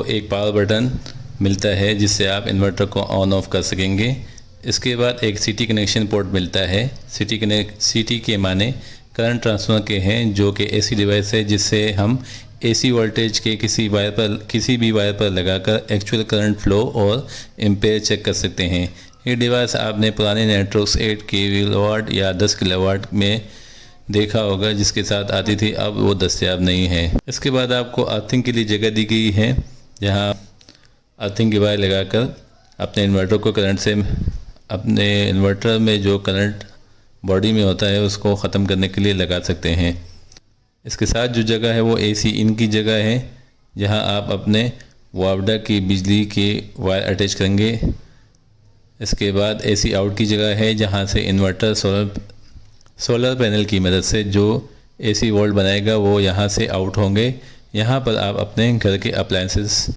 एक power button मिलता है जिससे आप इन्वर्टर को ऑन ऑफ कर सकेंगे। इसके बाद एक सीटी कनेक्शन पोर्ट मिलता है। सीटी के माने करंट ट्रांसफर के हैं, जो कि ऐसी डिवाइस है जिससे हम एसी वोल्टेज के किसी भी वायर पर लगाकर एक्चुअल करंट फ्लो और एम्पेयर चेक कर सकते हैं। ये डिवाइस आपने पुराने नेटवर्क्स 8 किलोवाट या 10 किलोवाट में देखा होगा जिसके साथ आती थी, अब वो दस्तयाब नहीं है। इसके बाद आपको अर्थिंग के लिए जगह दी गई है, जहाँ अर्थिंग की वायर लगाकर अपने इन्वर्टर को करंट से, अपने इन्वर्टर में जो करंट बॉडी में होता है उसको ख़त्म करने के लिए लगा सकते हैं। इसके साथ जो जगह है वो एसी इन की जगह है, जहां आप अपने वावडा की बिजली की वायर अटैच करेंगे। इसके बाद एसी आउट की जगह है, जहां से इन्वर्टर सोलर पैनल की मदद से जो एसी वोल्ट बनाएगा वो यहां से आउट होंगे। यहां पर आप अपने घर के अप्लायंसेस